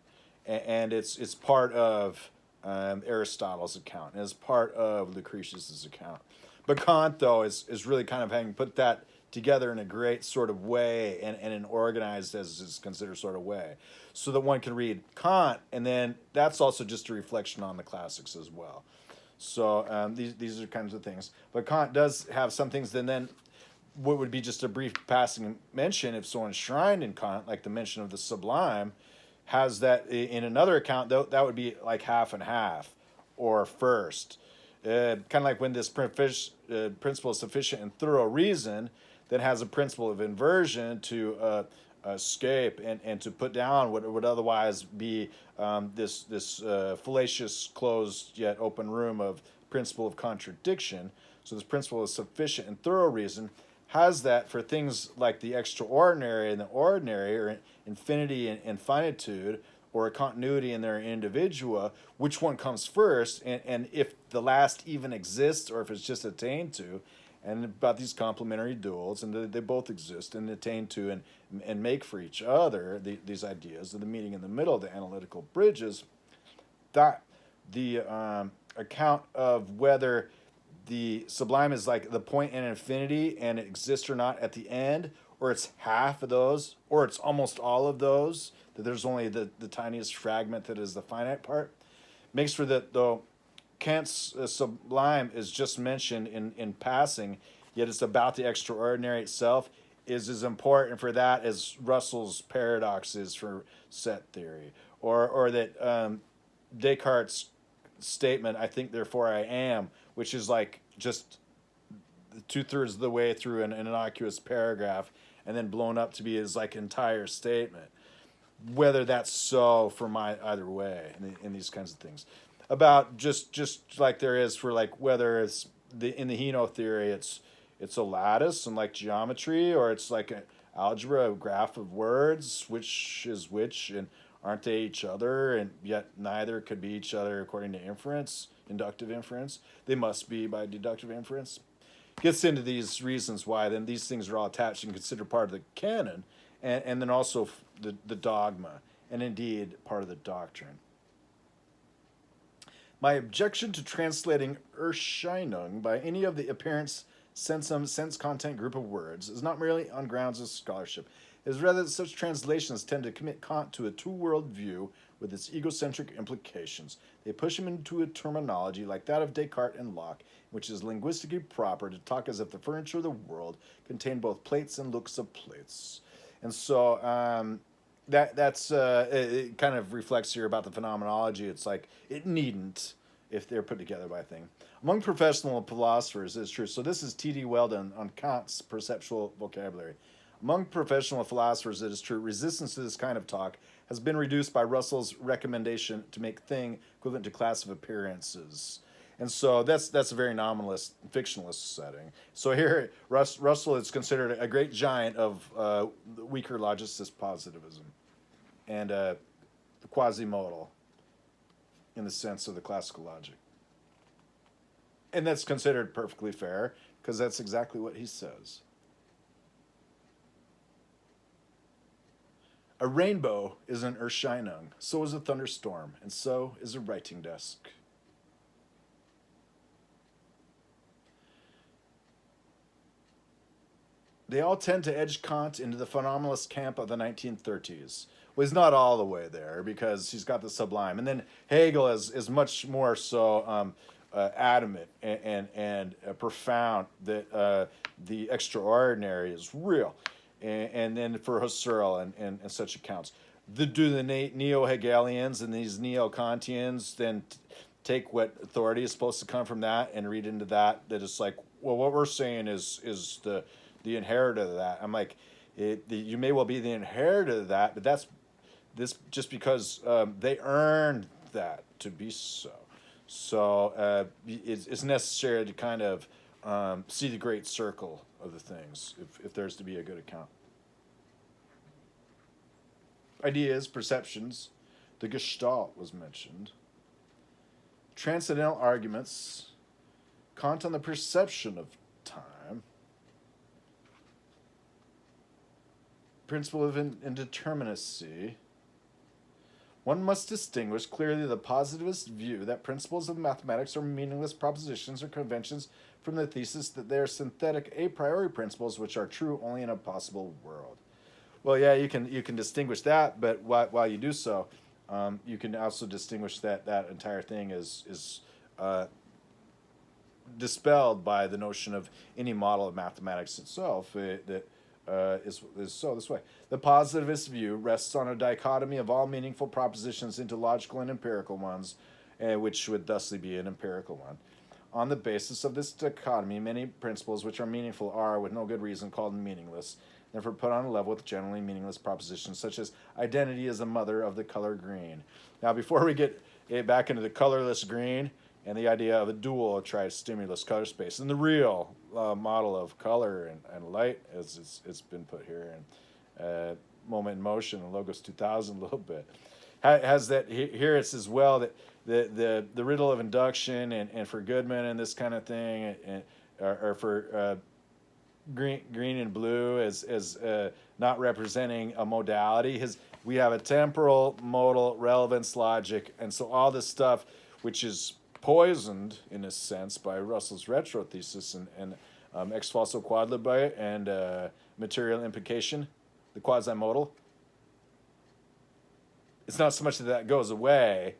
and it's part of Aristotle's account and it's part of Lucretius's account. But Kant though is really kind of having put that together in a great sort of way and an organized as is considered sort of way, so that one can read Kant, and then that's also just a reflection on the classics as well. So these are kinds of things. But Kant does have some things, and then what would be just a brief passing mention, if so enshrined in Kant, like the mention of the sublime, has that in another account, that would be like half and half, or first. Kind of like when this principle of sufficient and thorough reason that has a principle of inversion to escape and to put down what would otherwise be this fallacious, closed yet open room of principle of contradiction. So this principle of sufficient and thorough reason has that for things like the extraordinary and the ordinary, or infinity and finitude, or a continuity in their individua, which one comes first, and if the last even exists or if it's just attained to, and about these complementary duals, and they both exist and attain to and make for each other these ideas of the meeting in the middle, the analytical bridges, that the account of whether the sublime is like the point in infinity and it exists or not at the end, or it's half of those, or it's almost all of those, that there's only the tiniest fragment that is the finite part, makes for that, though Kant's sublime is just mentioned in passing, yet it's about the extraordinary itself, is as important for that as Russell's paradox is for set theory, or that Descartes' statement, "I think, therefore I am," which is like just 2/3 of the way through an innocuous paragraph, and then blown up to be his like entire statement. Whether that's so for either way in these kinds of things, about just like there is for like whether it's in the Hino theory it's a lattice and like geometry, or it's like an algebra, a graph of words, which is which, and aren't they each other, and yet neither could be each other according to inference, inductive inference. They must be by deductive inference. Gets into these reasons why then these things are all attached and considered part of the canon, and then also the dogma, and indeed part of the doctrine. My objection to translating Erscheinung by any of the appearance, sensum, sense-content group of words is not merely on grounds of scholarship. It is rather that such translations tend to commit Kant to a two-world view with its egocentric implications. They push him into a terminology like that of Descartes and Locke, which is linguistically proper to talk as if the furniture of the world contained both plates and looks of plates. And so that's it kind of reflects here about the phenomenology. It's like it needn't if they're put together by a thing. Among professional philosophers, it's true. So this is T.D. Weldon on Kant's perceptual vocabulary. Among professional philosophers, it is true, resistance to this kind of talk has been reduced by Russell's recommendation to make thing equivalent to class of appearances. And so that's a very nominalist, fictionalist setting. So here, Russell is considered a great giant of weaker logicist positivism and quasi-modal in the sense of the classical logic. And that's considered perfectly fair because that's exactly what he says. A rainbow is an Erscheinung, so is a thunderstorm, and so is a writing desk. they all tend to edge Kant into the phenomenalist camp of the 1930s. Well, he's not all the way there because he's got the sublime, and then Hegel is much more so adamant and profound that the extraordinary is real, and then for Husserl and such accounts, do the neo-Hegelians and these neo-Kantians then take what authority is supposed to come from that and read into that it's like, well, what we're saying is the inheritor of that. I'm like, you may well be the inheritor of that, but that's this just because they earned that to be so. So it's necessary to kind of see the great circle of the things if there's to be a good account. Ideas, perceptions, the Gestalt was mentioned. Transcendental arguments, Kant on the perception of time, principle of indeterminacy. One must distinguish clearly the positivist view that principles of mathematics are meaningless propositions or conventions from the thesis that they are synthetic a priori principles which are true only in a possible world. Well, yeah, you can distinguish that, but while you do so, you can also distinguish that entire thing is dispelled by the notion of any model of mathematics itself that is so this way. The positivist view rests on a dichotomy of all meaningful propositions into logical and empirical ones, which would thusly be an empirical one. On the basis of this dichotomy, many principles which are meaningful are, with no good reason, called meaningless, therefore put on a level with generally meaningless propositions, such as identity is the mother of the color green. Now, before we get back into the colorless green and the idea of a dual tri-stimulus color space, and the real model of color and light, as it's been put here, and Moment in Motion and Logos 2000 a little bit, has that here it's as well that the riddle of induction and for Goodman and this kind of thing, or for green and blue as not representing a modality. We have a temporal, modal, relevance logic, and so all this stuff, which is poisoned in a sense by Russell's retro thesis and ex falso quadlibite and material implication, the quasi-modal. It's not so much that goes away,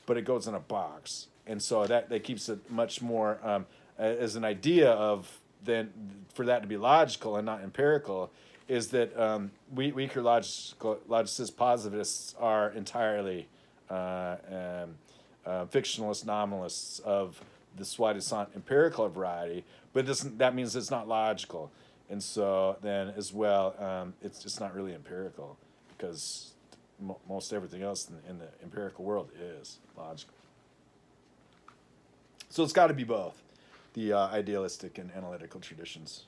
but it goes in a box, and so that keeps it much more as an idea of then for that to be logical and not empirical, is that weaker logicist positivists are entirely fictionalist nominalists of the soi-disant empirical variety, but that means it's not logical, and so then as well it's just not really empirical because most everything else in the empirical world is logical. So it's got to be both. The idealistic and analytical traditions.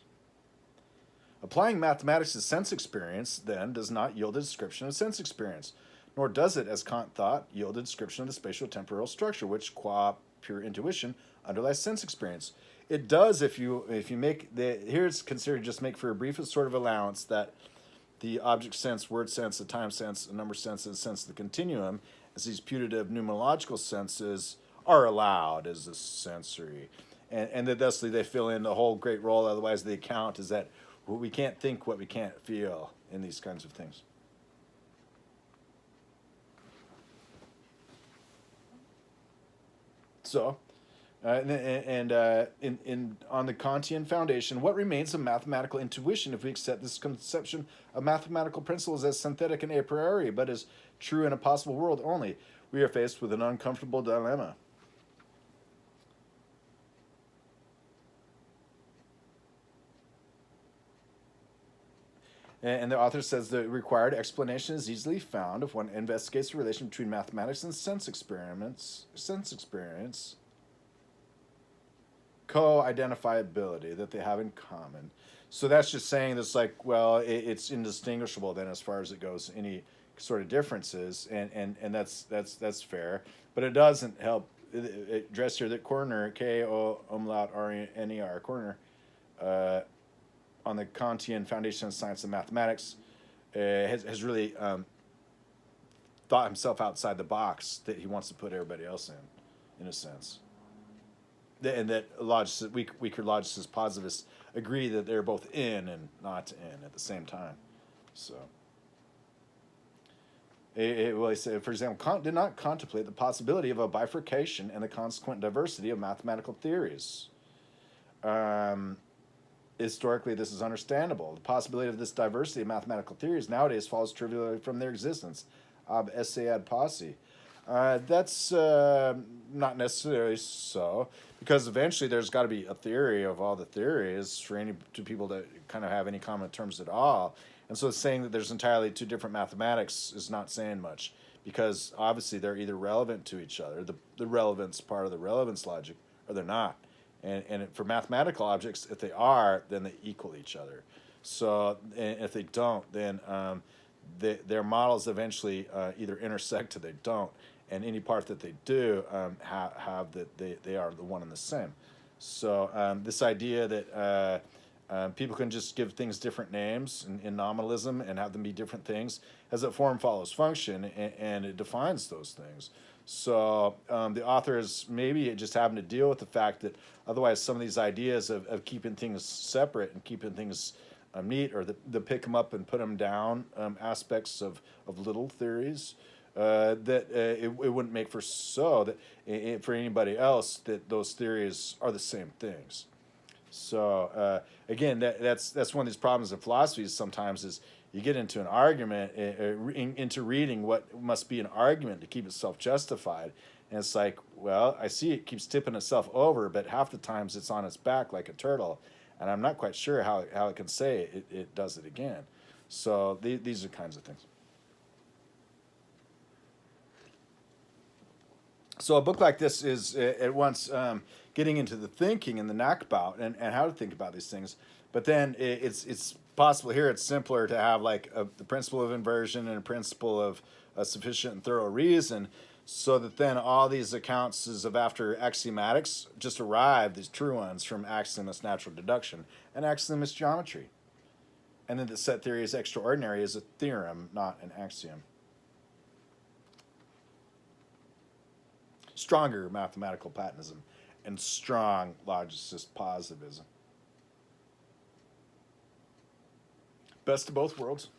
Applying mathematics to sense experience, then, does not yield a description of sense experience, nor does it, as Kant thought, yield a description of the spatio-temporal structure, which, qua pure intuition, underlies sense experience. It does if you make here it's considered just make for a briefest sort of allowance that the object sense, word sense, the time sense, the number sense, and the sense of the continuum, as these putative numerological senses, are allowed as a sensory. And that thusly they fill in the whole great role. Otherwise, the account is that we can't think what we can't feel in these kinds of things. So, on the Kantian foundation, what remains of mathematical intuition if we accept this conception of mathematical principles as synthetic and a priori, but as true in a possible world only? We are faced with an uncomfortable dilemma. And the author says the required explanation is easily found if one investigates the relation between mathematics and sense experience, co-identifiability that they have in common. So that's just saying that's like, well, it's indistinguishable then as far as it goes, any sort of differences, and that's fair. But it doesn't help address here that Corner, K-O-umlaut-R-N-E-R, Corner, on the Kantian foundation of science and mathematics, has really thought himself outside the box that he wants to put everybody else in a sense. and that logicists, weaker logicists, positivists agree that they're both in and not in at the same time. So, well, he said, for example, Kant did not contemplate the possibility of a bifurcation and the consequent diversity of mathematical theories. Historically, this is understandable. The possibility of this diversity of mathematical theories nowadays follows trivially from their existence, ab esse ad posse. That's not necessarily so, because eventually there's got to be a theory of all the theories for any two people to kind of have any common terms at all. And so saying that there's entirely two different mathematics is not saying much, because obviously they're either relevant to each other, the relevance part of the relevance logic, or they're not. And for mathematical objects, if they are, then they equal each other. So and if they don't, then their models eventually either intersect or they don't. And any part that they do have that they are the one and the same. So this idea that people can just give things different names in nominalism and have them be different things, as a form follows function, and it defines those things. So the authors maybe just having to deal with the fact that otherwise some of these ideas of keeping things separate and keeping things neat, or the pick them up and put them down aspects of little theories, that it wouldn't make for so that for anybody else that those theories are the same things. So again, that's one of these problems in philosophy sometimes is you get into an argument, into reading what must be an argument to keep itself justified. And it's like, well, I see it keeps tipping itself over, but half the times it's on its back like a turtle. And I'm not quite sure how it can say it does it again. So these are kinds of things. So a book like this is at once getting into the thinking and the knack about and how to think about these things. But then it's possible here it's simpler to have like the principle of inversion and a principle of sufficient and thorough reason, so that then all these accounts of after axiomatics just arrive, these true ones, from axiomist natural deduction and axiomist geometry. And then the set theory is extraordinary is a theorem, not an axiom. Stronger mathematical Platonism and strong logicist positivism. Best of both worlds.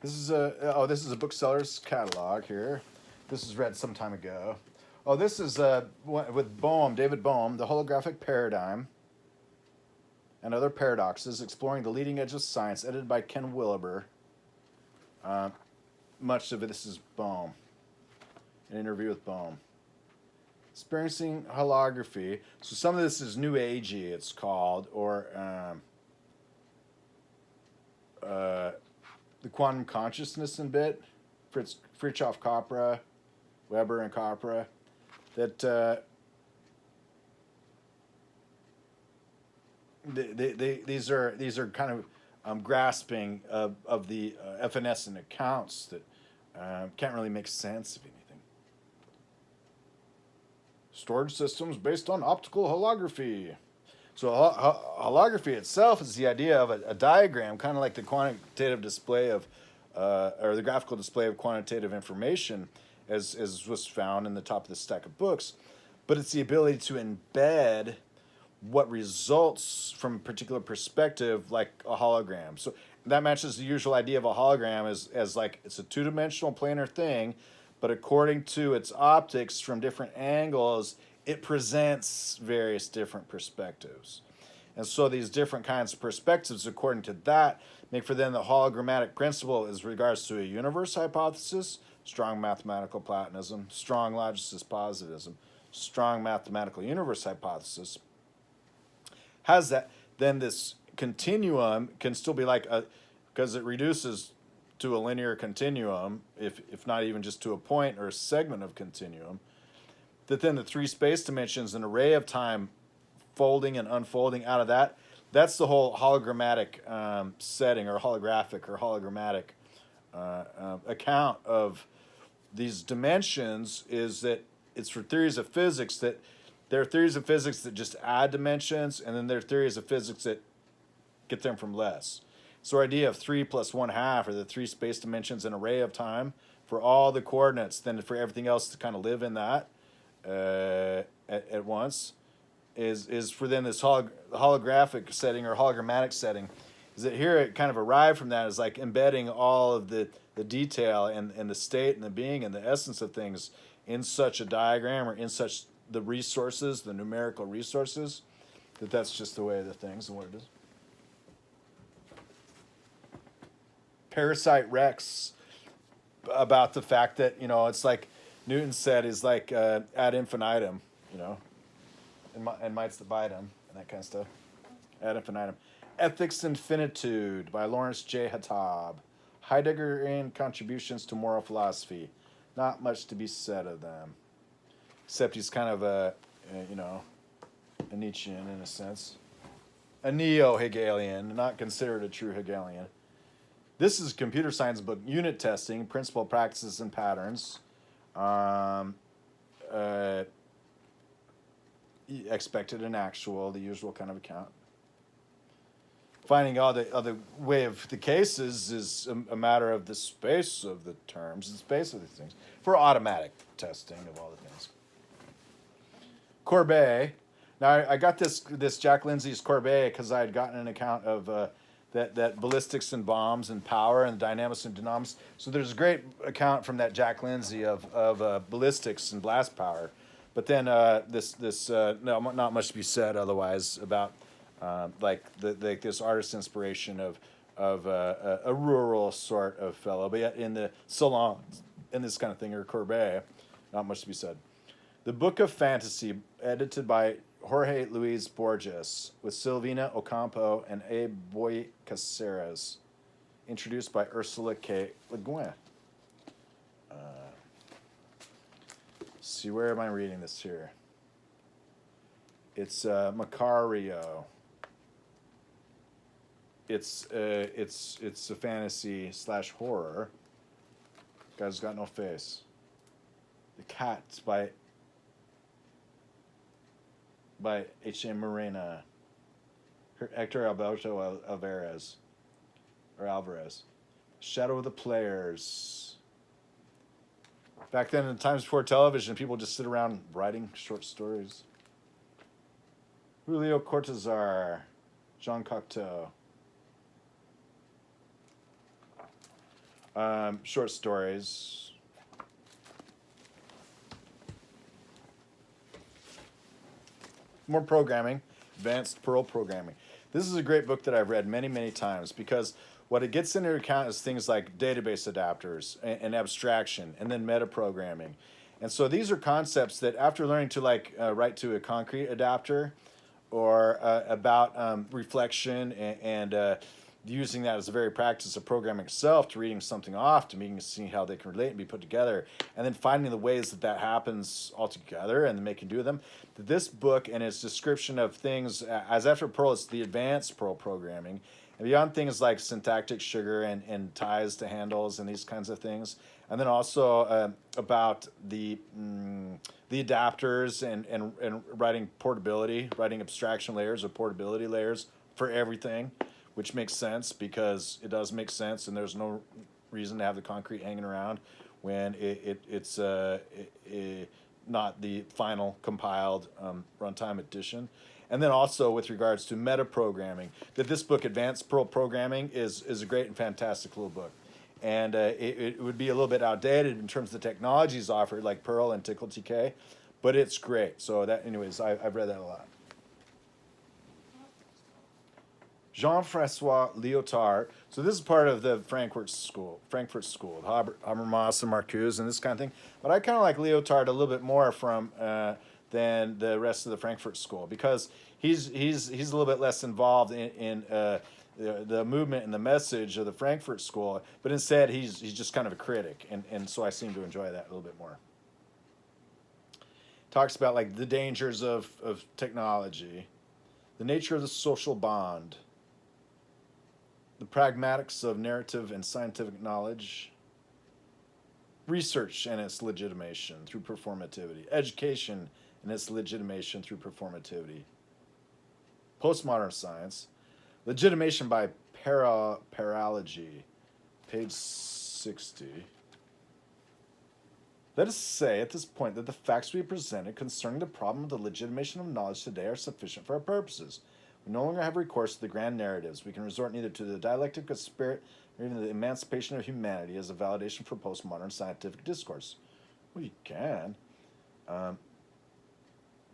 This is a bookseller's catalog here. This was read some time ago. Oh, this is with Bohm, David Bohm, The Holographic Paradigm and Other Paradoxes, Exploring the Leading Edge of Science, edited by Ken Williber. Much of it, this is Bohm. An interview with Bohm. Experiencing holography. So some of this is New Agey, it's called, or the quantum consciousness in bit. Fritjof Capra, Weber and Capra. That these are kind of grasping of the evanescent accounts that can't really make sense of anything. Storage systems based on optical holography. So holography itself is the idea of a diagram, kind of like the quantitative display of, or the graphical display of quantitative information, as was found in the top of the stack of books. But it's the ability to embed what results from a particular perspective, like a hologram. So that matches the usual idea of a hologram as like it's a two-dimensional planar thing, but according to its optics from different angles, it presents various different perspectives. And so these different kinds of perspectives, according to that, make for then the hologrammatic principle as regards to a universe hypothesis, strong mathematical Platonism, strong logicist positivism, strong mathematical universe hypothesis, has that, then this continuum can still be like because it reduces to a linear continuum, if not even just to a point or a segment of continuum, that then the three space dimensions, an array of time folding and unfolding out of that, that's the whole hologrammatic setting, or holographic or hologrammatic account of these dimensions, is that it's for theories of physics that there are theories of physics that just add dimensions, and then there are theories of physics that get them from less. So our idea of 3 + 1/2, or the three space dimensions, an array of time, for all the coordinates, then for everything else to kind of live in that at once, is for then this holographic setting or hologrammatic setting, is that here it kind of arrived from that is like embedding all of the detail and the state and the being and the essence of things in such a diagram or in such the resources, the numerical resources, that's just the way of the things and what it is. Parasite Rex, about the fact that, it's like Newton said, is like ad infinitum, and mites the vitam and that kind of stuff. Ad infinitum. Ethics and Finitude by Lawrence J. Hattab. Heideggerian contributions to moral philosophy. Not much to be said of them, except he's kind of a Nietzschean in a sense, a neo-Hegelian, not considered a true Hegelian. This is a computer science book, unit testing, principle, practices, and patterns. Expected and actual, the usual kind of account. Finding all the other way of the cases is a matter of the space of the terms, the space of these things, for automatic testing of all the things. Courbet. Now, I got this Jack Lindsay's Courbet because I had gotten an account of that ballistics and bombs and power and dynamics and dynamics. So there's a great account from that Jack Lindsay of ballistics and blast power. But then no, not much to be said otherwise about this artist inspiration of a rural sort of fellow, but yet in the salons and this kind of thing, or Courbet, not much to be said. The Book of Fantasy, edited by Jorge Luis Borges, with Silvina Ocampo and A. Boy Caceres, introduced by Ursula K. Le Guin. See, where am I reading this here? It's Macario. It's a fantasy / horror. Guy's got no face. The Cat by H.M. Morena. Hector Alberto Alvarez. Shadow of the Players. Back then, in times before television, people just sit around writing short stories. Julio Cortázar. Jean Cocteau. Short stories. More programming, advanced Perl programming. This is a great book that I've read many, many times because what it gets into account is things like database adapters and abstraction and then metaprogramming. And so these are concepts that after learning to write to a concrete adapter or about reflection and using that as a very practice of programming itself to reading something off to seeing how they can relate and be put together, and then finding the ways that happens all together and then making do with them. This book and its description of things as after Perl, it's the advanced Perl programming, and beyond things like syntactic sugar and ties to handles and these kinds of things, and then also about the adapters and writing portability, writing abstraction layers or portability layers for everything, which makes sense because it does make sense, and there's no reason to have the concrete hanging around when it's not the final compiled runtime edition. And then also with regards to metaprogramming, that this book, Advanced Perl Programming, is a great and fantastic little book. And it would be a little bit outdated in terms of the technologies offered, like Perl and Tcl, but it's great. So that, anyways, I've read that a lot. Jean-Francois Lyotard. So this is part of the Frankfurt School, Habermas and Marcuse and this kind of thing. But I kind of like Lyotard a little bit more than the rest of the Frankfurt School because he's a little bit less involved in the movement and the message of the Frankfurt School, but instead he's just kind of a critic, and so I seem to enjoy that a little bit more. Talks about like the dangers of technology, the nature of the social bond, the pragmatics of narrative and scientific knowledge, research and its legitimation through performativity, education and its legitimation through performativity, postmodern science, legitimation by paralogy, page 60, Let us say at this point that the facts we have presented concerning the problem of the legitimation of knowledge today are sufficient for our purposes. We no longer have recourse to the grand narratives. We can resort neither to the dialectic of spirit or even the emancipation of humanity as a validation for postmodern scientific discourse. Well, you can.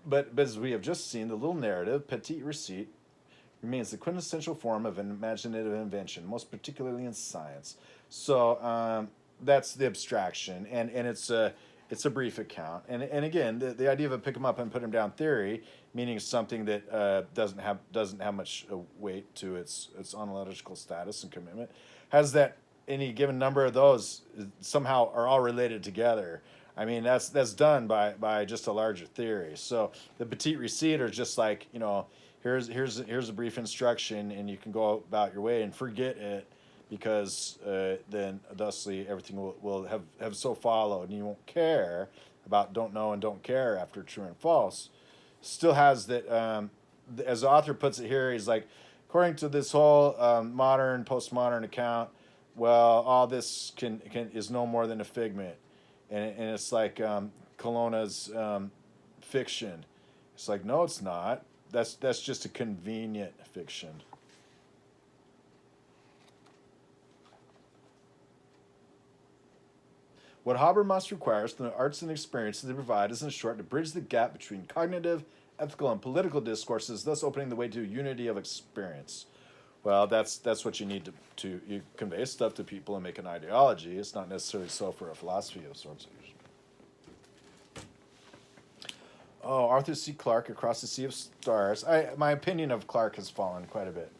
But as we have just seen, the little narrative, petit récit, remains the quintessential form of an imaginative invention, most particularly in science. So that's the abstraction, and it's a brief account. And again, the idea of a pick 'em up and put 'em down theory, meaning something that doesn't have much weight to its ontological status and commitment, has that any given number of those somehow are all related together. I mean, that's done by just a larger theory. So the petit récit are just like, here's a brief instruction, and you can go about your way and forget it, because then thusly everything will have so followed, and you won't care about don't know and don't care after true and false. Still has that, as the author puts it here, he's like, according to this whole modern, postmodern account, well, all this is no more than a figment. And it's like Colonna's fiction. It's like, no, it's not. That's just a convenient fiction. What Habermas requires from the arts and experiences they provide is, in short, to bridge the gap between cognitive, ethical, and political discourses, thus opening the way to unity of experience. Well, that's what you need to you convey stuff to people and make an ideology. It's not necessarily so for a philosophy of sorts. Oh, Arthur C. Clarke, Across the Sea of Stars. My opinion of Clarke has fallen quite a bit.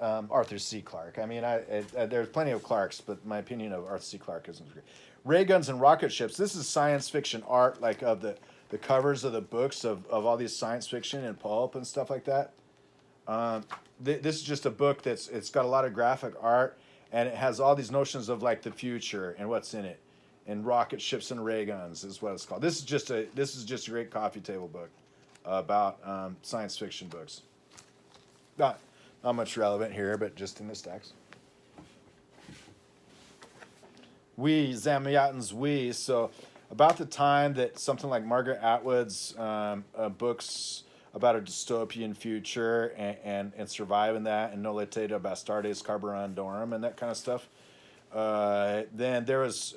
Arthur C. Clarke. I mean, there's plenty of Clarkes, but my opinion of Arthur C. Clarke isn't great. Rayguns and Rocketships. This is science fiction art, like of the covers of the books of all these science fiction and pulp and stuff like that. This is just a book it's got a lot of graphic art, and it has all these notions of like the future and what's in it, and rocket ships and ray guns is what it's called. This is just a great coffee table book about science fiction books. Not much relevant here, but just in the stacks. Zamyatin's so about the time that something like Margaret Atwood's books about a dystopian future and surviving that, and Nolete Bastardes Carborundorum and that kind of stuff. Then there was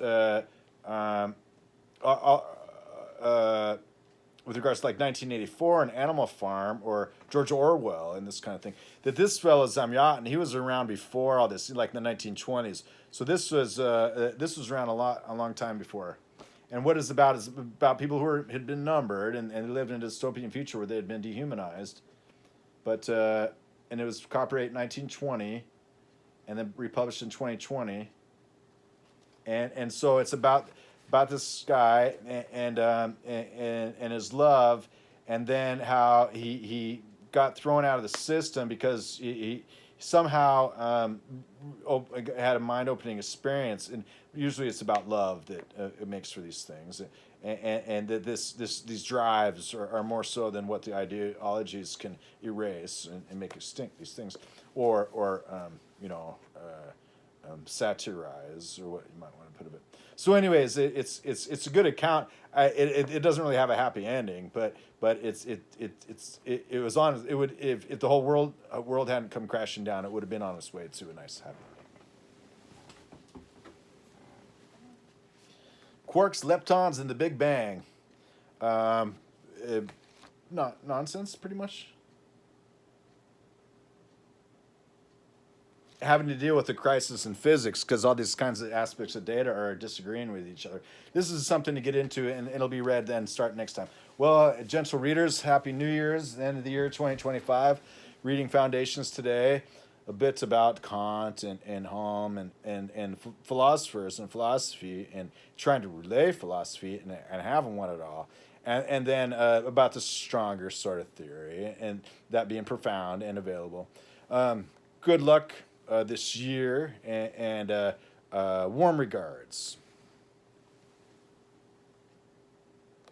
with regards to like 1984 and Animal Farm or George Orwell and this kind of thing, that this fellow Zamyatin, he was around before all this, like in the 1920s. So this was around a long time before. And what is about people who had been numbered and lived in a dystopian future where they had been dehumanized. But and it was copyright 1920, and then republished in 2020. And so it's about this guy and his love, and then how he got thrown out of the system because he somehow had a mind-opening experience, and usually it's about love that it makes for these things, and that these drives are more so than what the ideologies can erase and make extinct, these things, or satirize, or what you might want to put a bit. So, anyways, it's a good account. It doesn't really have a happy ending, but it was on. It would if the whole world hadn't come crashing down, it would have been on its way to a nice happy ending. Quarks, leptons, and the Big Bang. Not nonsense, pretty much. Having to deal with the crisis in physics because all these kinds of aspects of data are disagreeing with each other. This is something to get into, and it'll be read then start next time. Well, gentle readers, Happy New Year's, end of the year 2025. Reading Foundations today, a bit about Kant and Hulme and philosophers and philosophy, and trying to relay philosophy and having one at all. And then about the stronger sort of theory, and that being profound and available. Good luck this year, and warm regards.